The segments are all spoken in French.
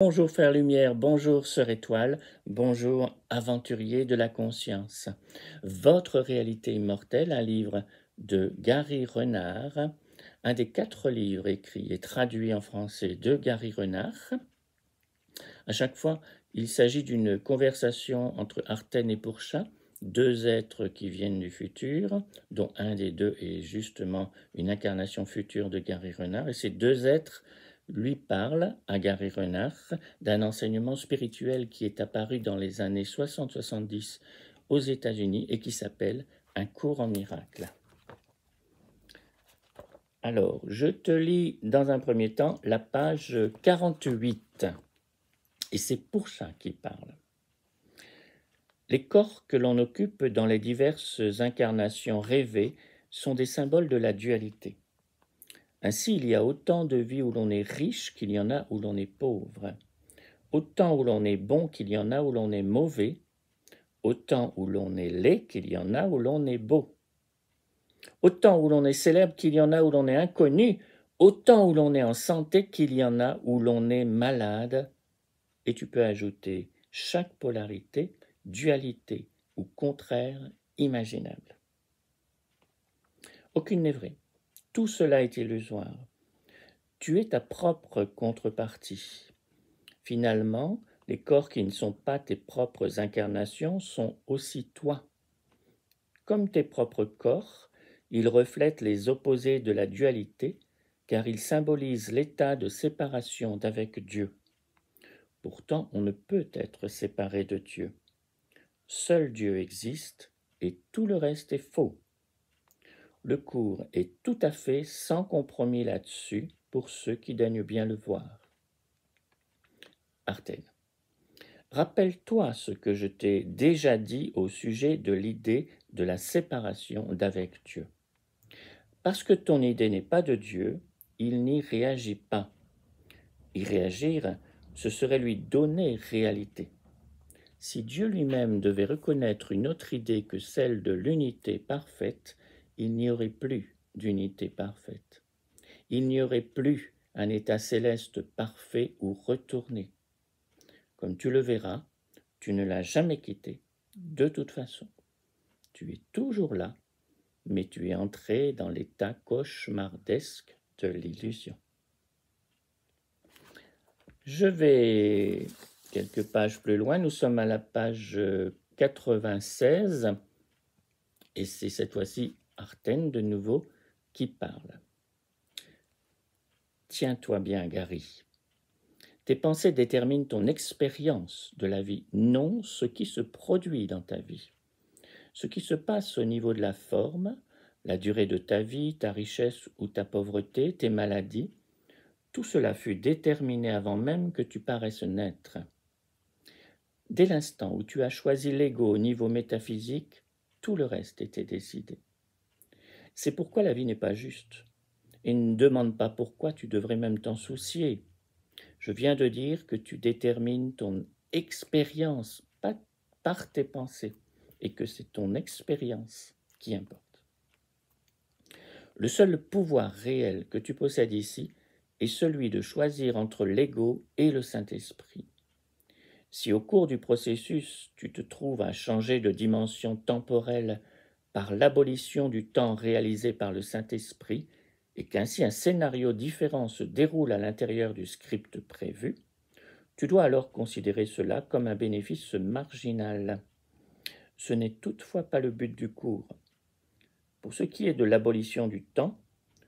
Bonjour Frère Lumière, bonjour Sœur Étoile, bonjour aventurier de la conscience. Votre réalité immortelle, un livre de Gary Renard, un des 4 livres écrits et traduits en français de Gary Renard. À chaque fois, il s'agit d'une conversation entre Artène et Pourchat, 2 êtres qui viennent du futur, dont un des 2 est justement une incarnation future de Gary Renard, et ces 2 êtres lui parlent à Gary Renard d'un enseignement spirituel qui est apparu dans les années 60-70 aux États-Unis et qui s'appelle un cours en miracle. Alors, je te lis dans un premier temps la page 48. Et c'est Pourchat qui parle. Les corps que l'on occupe dans les diverses incarnations rêvées sont des symboles de la dualité. Ainsi, il y a autant de vies où l'on est riche qu'il y en a où l'on est pauvre, autant où l'on est bon qu'il y en a où l'on est mauvais, autant où l'on est laid qu'il y en a où l'on est beau, autant où l'on est célèbre qu'il y en a où l'on est inconnu, autant où l'on est en santé qu'il y en a où l'on est malade. Et tu peux ajouter chaque polarité, dualité ou contraire imaginable. Aucune n'est vraie. Tout cela est illusoire. Tu es ta propre contrepartie. Finalement, les corps qui ne sont pas tes propres incarnations sont aussi toi. Comme tes propres corps, ils reflètent les opposés de la dualité, car ils symbolisent l'état de séparation d'avec Dieu. Pourtant, on ne peut être séparé de Dieu. Seul Dieu existe et tout le reste est faux. Le cours est tout à fait sans compromis là-dessus pour ceux qui daignent bien le voir. Artène. Rappelle-toi ce que je t'ai déjà dit au sujet de l'idée de la séparation d'avec Dieu. Parce que ton idée n'est pas de Dieu, il n'y réagit pas. Y réagir, ce serait lui donner réalité. Si Dieu lui-même devait reconnaître une autre idée que celle de l'unité parfaite, il n'y aurait plus d'unité parfaite. Il n'y aurait plus un état céleste parfait ou retourné. Comme tu le verras, tu ne l'as jamais quitté, de toute façon. Tu es toujours là, mais tu es entré dans l'état cauchemardesque de l'illusion. Je vais quelques pages plus loin, nous sommes à la page 96, et c'est cette fois-ci Artène de nouveau qui parle. Tiens-toi bien, Gary. Tes pensées déterminent ton expérience de la vie, non ce qui se produit dans ta vie. Ce qui se passe au niveau de la forme, la durée de ta vie, ta richesse ou ta pauvreté, tes maladies, tout cela fut déterminé avant même que tu paraisses naître. Dès l'instant où tu as choisi l'ego au niveau métaphysique, tout le reste était décidé. C'est pourquoi la vie n'est pas juste. Et ne demande pas pourquoi tu devrais même t'en soucier. Je viens de dire que tu détermines ton expérience, pas par tes pensées, et que c'est ton expérience qui importe. Le seul pouvoir réel que tu possèdes ici est celui de choisir entre l'ego et le Saint-Esprit. Si au cours du processus, tu te trouves à changer de dimension temporelle par l'abolition du temps réalisé par le Saint-Esprit, et qu'ainsi un scénario différent se déroule à l'intérieur du script prévu, tu dois alors considérer cela comme un bénéfice marginal. Ce n'est toutefois pas le but du cours. Pour ce qui est de l'abolition du temps,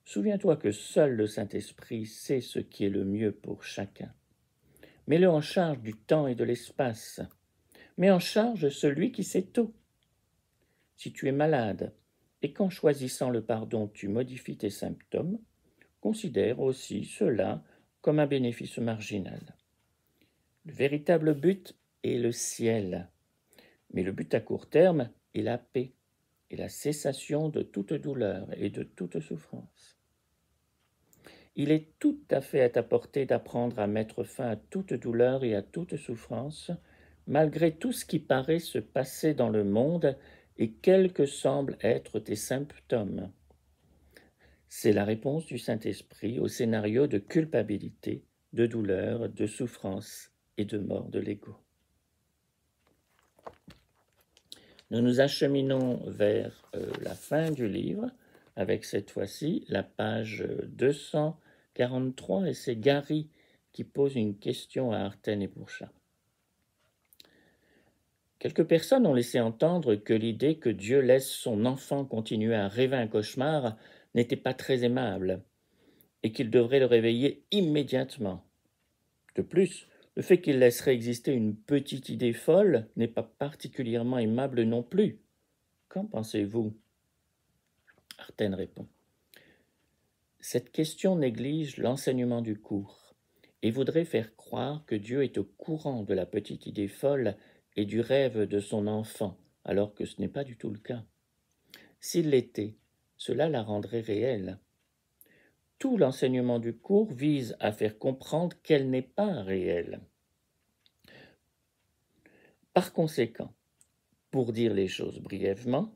souviens-toi que seul le Saint-Esprit sait ce qui est le mieux pour chacun. Mets-le en charge du temps et de l'espace. Mets en charge celui qui sait tout. Si tu es malade et qu'en choisissant le pardon tu modifies tes symptômes, considère aussi cela comme un bénéfice marginal. Le véritable but est le ciel, mais le but à court terme est la paix et la cessation de toute douleur et de toute souffrance. Il est tout à fait à ta portée d'apprendre à mettre fin à toute douleur et à toute souffrance, malgré tout ce qui paraît se passer dans le monde et quels que semblent être tes symptômes. C'est la réponse du Saint-Esprit au scénario de culpabilité de douleur, de souffrance et de mort de l'ego. Nous nous acheminons vers la fin du livre, avec cette fois-ci la page 243, et c'est Gary qui pose une question à Arten et Pourchat. Quelques personnes ont laissé entendre que l'idée que Dieu laisse son enfant continuer à rêver un cauchemar n'était pas très aimable, et qu'il devrait le réveiller immédiatement. De plus, le fait qu'il laisserait exister une petite idée folle n'est pas particulièrement aimable non plus. Qu'en pensez-vous? Arten répond. Cette question néglige l'enseignement du cours et voudrait faire croire que Dieu est au courant de la petite idée folle et du rêve de son enfant, alors que ce n'est pas du tout le cas. S'il l'était, cela la rendrait réelle. Tout l'enseignement du cours vise à faire comprendre qu'elle n'est pas réelle. Par conséquent, pour dire les choses brièvement,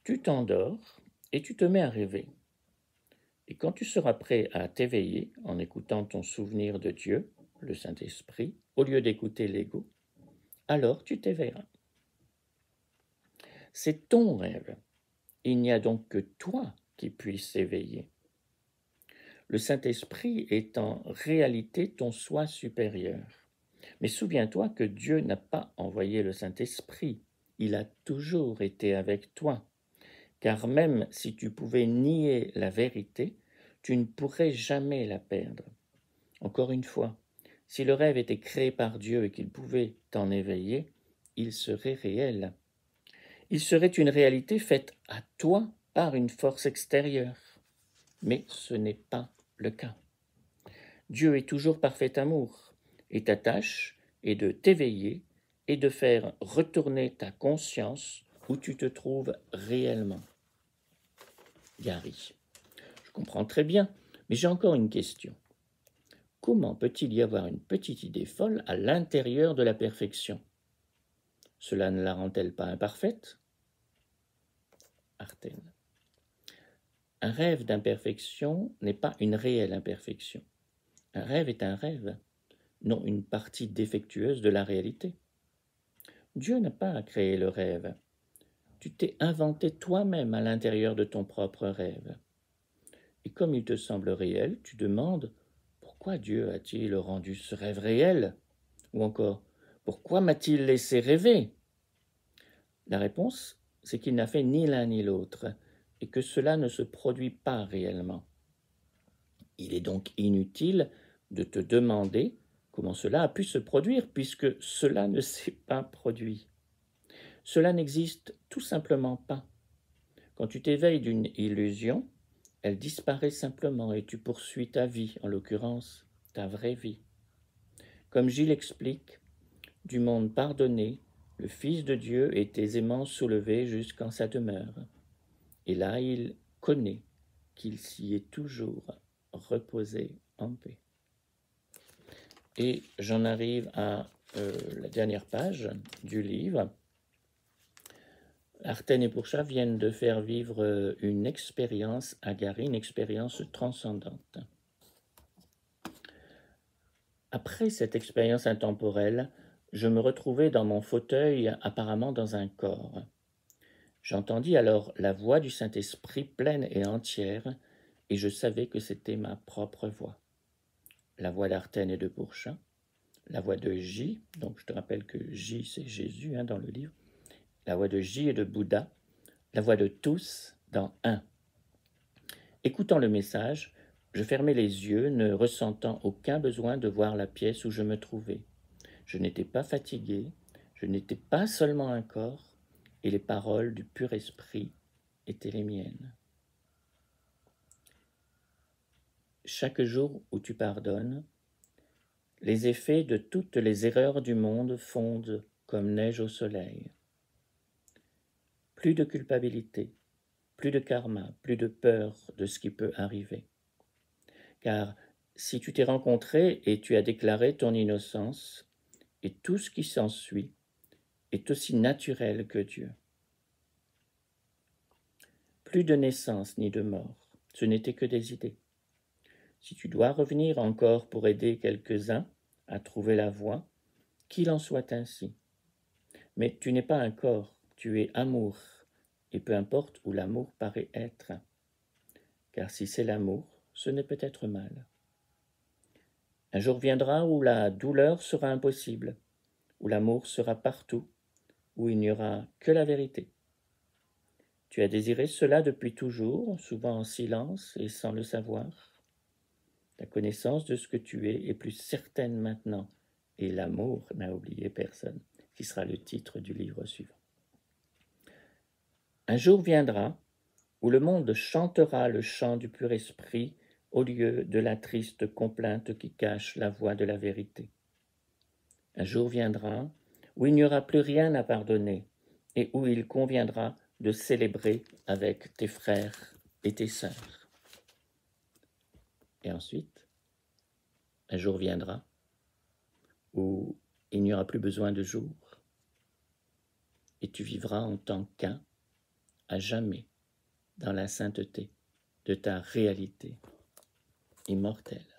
tu t'endors et tu te mets à rêver. Et quand tu seras prêt à t'éveiller en écoutant ton souvenir de Dieu, le Saint-Esprit, au lieu d'écouter l'ego, alors tu t'éveilleras. C'est ton rêve. Il n'y a donc que toi qui puisses s'éveiller. Le Saint-Esprit est en réalité ton soi supérieur. Mais souviens-toi que Dieu n'a pas envoyé le Saint-Esprit. Il a toujours été avec toi. Car même si tu pouvais nier la vérité, tu ne pourrais jamais la perdre. Encore une fois, si le rêve était créé par Dieu et qu'il pouvait t'en éveiller, il serait réel. Il serait une réalité faite à toi par une force extérieure. Mais ce n'est pas le cas. Dieu est toujours parfait amour, et ta tâche est de t'éveiller et de faire retourner ta conscience où tu te trouves réellement. Gary. Je comprends très bien, mais j'ai encore une question. Comment peut-il y avoir une petite idée folle à l'intérieur de la perfection? Cela ne la rend-elle pas imparfaite? Arten. Un rêve d'imperfection n'est pas une réelle imperfection. Un rêve est un rêve, non une partie défectueuse de la réalité. Dieu n'a pas créé le rêve. Tu t'es inventé toi-même à l'intérieur de ton propre rêve. Et comme il te semble réel, tu demandes pourquoi Dieu a-t-il rendu ce rêve réel? Ou encore, pourquoi m'a-t-il laissé rêver? La réponse, c'est qu'il n'a fait ni l'un ni l'autre, et que cela ne se produit pas réellement. Il est donc inutile de te demander comment cela a pu se produire, puisque cela ne s'est pas produit. Cela n'existe tout simplement pas. Quand tu t'éveilles d'une illusion, elle disparaît simplement et tu poursuis ta vie, en l'occurrence ta vraie vie. Comme Gilles explique, du monde pardonné, le Fils de Dieu est aisément soulevé jusqu'en sa demeure. Et là, il connaît qu'il s'y est toujours reposé en paix. Et j'en arrive à la dernière page du livre. Arten et Pourchat viennent de faire vivre une expérience à Gary, une expérience transcendante. Après cette expérience intemporelle, je me retrouvai dans mon fauteuil, apparemment dans un corps. J'entendis alors la voix du Saint-Esprit pleine et entière, et je savais que c'était ma propre voix. La voix d'Arten et de Pourchat, la voix de J, donc je te rappelle que J c'est Jésus dans le livre, la voix de J et de Bouddha, la voix de tous dans un. Écoutant le message, je fermai les yeux, ne ressentant aucun besoin de voir la pièce où je me trouvais. Je n'étais pas fatigué, je n'étais pas seulement un corps, et les paroles du pur esprit étaient les miennes. Chaque jour où tu pardonnes, les effets de toutes les erreurs du monde fondent comme neige au soleil. Plus de culpabilité, plus de karma, plus de peur de ce qui peut arriver. Car si tu t'es rencontré et tu as déclaré ton innocence, et tout ce qui s'ensuit est aussi naturel que Dieu. Plus de naissance ni de mort, ce n'était que des idées. Si tu dois revenir encore pour aider quelques-uns à trouver la voie, qu'il en soit ainsi. Mais tu n'es pas un corps, tu es amour, et peu importe où l'amour paraît être. Car si c'est l'amour, ce n'est peut-être mal. Un jour viendra où la douleur sera impossible, où l'amour sera partout, où il n'y aura que la vérité. Tu as désiré cela depuis toujours, souvent en silence et sans le savoir. Ta connaissance de ce que tu es est plus certaine maintenant, et l'amour n'a oublié personne, qui sera le titre du livre suivant. Un jour viendra où le monde chantera le chant du pur esprit au lieu de la triste complainte qui cache la voix de la vérité. Un jour viendra où il n'y aura plus rien à pardonner et où il conviendra de célébrer avec tes frères et tes sœurs. Et ensuite, un jour viendra où il n'y aura plus besoin de jour et tu vivras en tant qu'un, à jamais, dans la sainteté de ta réalité immortelle.